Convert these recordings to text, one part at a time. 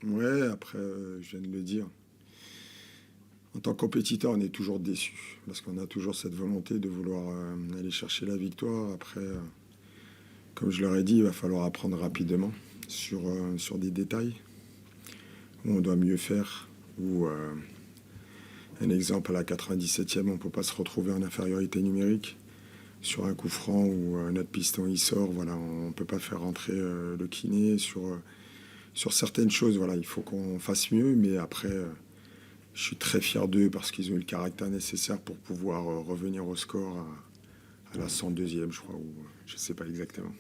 Ouais, après, je viens de le dire. En tant que compétiteur, on est toujours déçu parce qu'on a toujours cette volonté de vouloir aller chercher la victoire. Après, comme je leur ai dit, il va falloir apprendre rapidement sur des détails où on doit mieux faire. Ou un exemple, à la 97e, on ne peut pas se retrouver en infériorité numérique. Sur un coup franc où notre piston il sort, voilà, on ne peut pas faire rentrer le kiné. Sur certaines choses, voilà, il faut qu'on fasse mieux. Mais après, je suis très fier d'eux parce qu'ils ont eu le caractère nécessaire pour pouvoir revenir au score à la 102e, je crois, ou je ne sais pas exactement.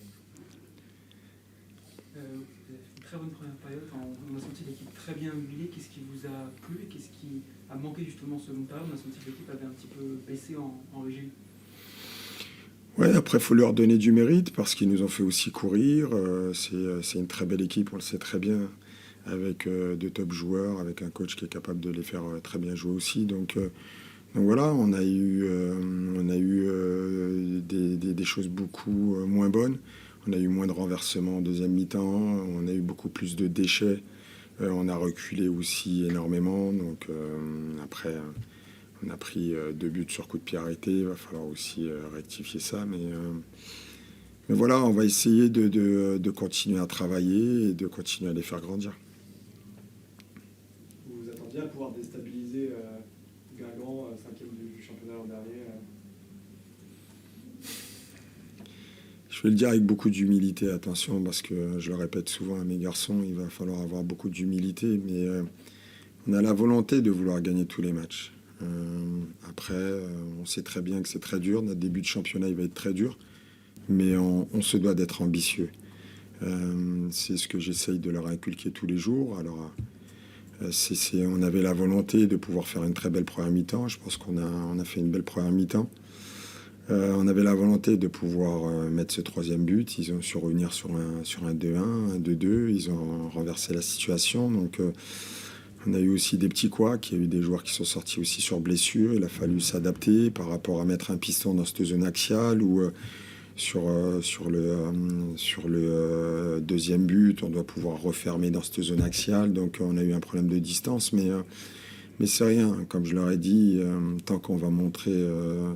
Vous avez fait une très bonne première période. Enfin, on a senti l'équipe très bien huilée. Qu'est-ce qui vous a plu et qu'est-ce qui a manqué justement en seconde période? On a senti que l'équipe avait un petit peu baissé en régime. Ouais, après, il faut leur donner du mérite parce qu'ils nous ont fait aussi courir. C'est une très belle équipe, on le sait très bien, avec de top joueurs, avec un coach qui est capable de les faire très bien jouer aussi. Donc voilà, on a eu des choses beaucoup moins bonnes. On a eu moins de renversements en deuxième mi-temps. On a eu beaucoup plus de déchets. On a reculé aussi énormément. Donc après, on a pris 2 buts sur coup de pied arrêté. Il va falloir aussi rectifier ça. Mais voilà, on va essayer de continuer à travailler et de continuer à les faire grandir. Vous vous attendiez à pouvoir déstabiliser Guingamp, 5e du championnat l'an dernier Je vais le dire avec beaucoup d'humilité, attention, parce que je le répète souvent à mes garçons, il va falloir avoir beaucoup d'humilité, mais on a la volonté de vouloir gagner tous les matchs. Après, on sait très bien que c'est très dur, notre début de championnat il va être très dur, mais on se doit d'être ambitieux. C'est ce que j'essaye de leur inculquer tous les jours. Alors, on avait la volonté de pouvoir faire une très belle première mi-temps, je pense qu'on a fait une belle première mi-temps. On avait la volonté de pouvoir mettre ce 3e but. Ils ont su revenir sur un 2-1, un 2-2. Ils ont renversé la situation. Donc, on a eu aussi des petits couacs. Il y a eu des joueurs qui sont sortis aussi sur blessure. Il a fallu s'adapter par rapport à mettre un piston dans cette zone axiale ou sur le 2e but, on doit pouvoir refermer dans cette zone axiale. Donc, on a eu un problème de distance. Mais c'est rien, comme je leur ai dit, tant qu'on va montrer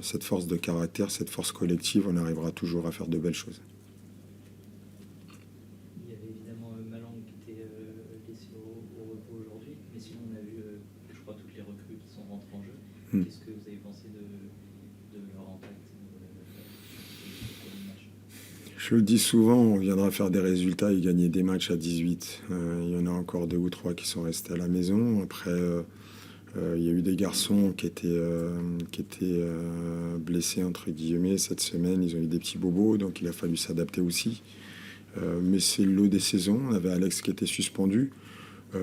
cette force de caractère, cette force collective, on arrivera toujours à faire de belles choses. Il y avait évidemment Malang qui était laissé au repos aujourd'hui, mais sinon on a vu, je crois, toutes les recrues qui sont rentrées en jeu. Qu'est-ce que vous avez pensé de leur impact sur le match? Je le dis souvent, on viendra faire des résultats et gagner des matchs à 18. Il y en a encore 2 ou 3 qui sont restés à la maison. Après... il y a eu des garçons qui étaient blessés, entre guillemets, cette semaine. Ils ont eu des petits bobos, donc il a fallu s'adapter aussi. Mais c'est le lot des saisons. On avait Alex qui était suspendu.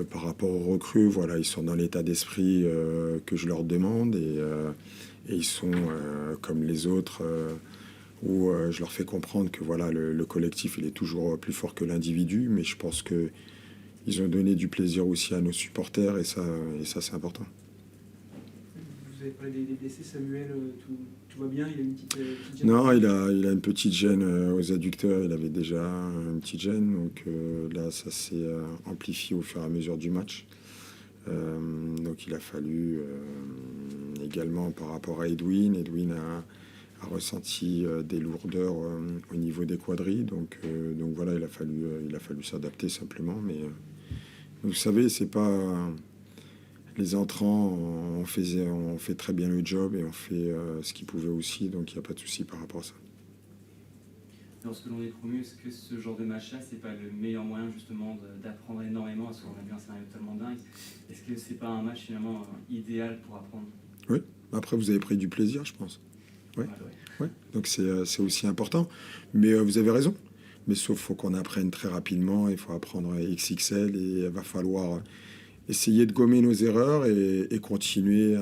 Par rapport aux recrues, voilà, ils sont dans l'état d'esprit que je leur demande. Et ils sont comme les autres, où je leur fais comprendre que voilà, le collectif il est toujours plus fort que l'individu. Mais je pense que ils ont donné du plaisir aussi à nos supporters et ça c'est important. Vous avez parlé des blessés, Samuel, tout va bien? Il a une petite gêne? Non, il a une petite gêne aux adducteurs, il avait déjà une petite gêne, donc là ça s'est amplifié au fur et à mesure du match. Donc il a fallu également par rapport à Edwin a ressenti des lourdeurs au niveau des quadrilles, donc voilà, il a fallu s'adapter simplement, mais vous savez, c'est pas les entrants, on fait très bien le job et on fait ce qu'ils pouvaient aussi, donc il n'y a pas de souci par rapport à ça. Lorsque l'on est promu, est-ce que ce genre de match-là, c'est pas le meilleur moyen justement d'apprendre énormément, parce qu'on a vu un scénario tellement dingue? Est-ce que c'est pas un match finalement idéal pour apprendre? Oui, après vous avez pris du plaisir, je pense. Ouais. Donc c'est aussi important. Mais vous avez raison. Mais sauf faut qu'on apprenne très rapidement, il faut apprendre XXL et il va falloir essayer de gommer nos erreurs et continuer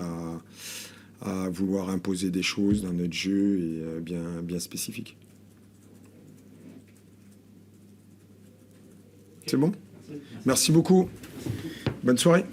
à vouloir imposer des choses dans notre jeu et bien spécifiques. C'est bon ? Merci beaucoup. Bonne soirée.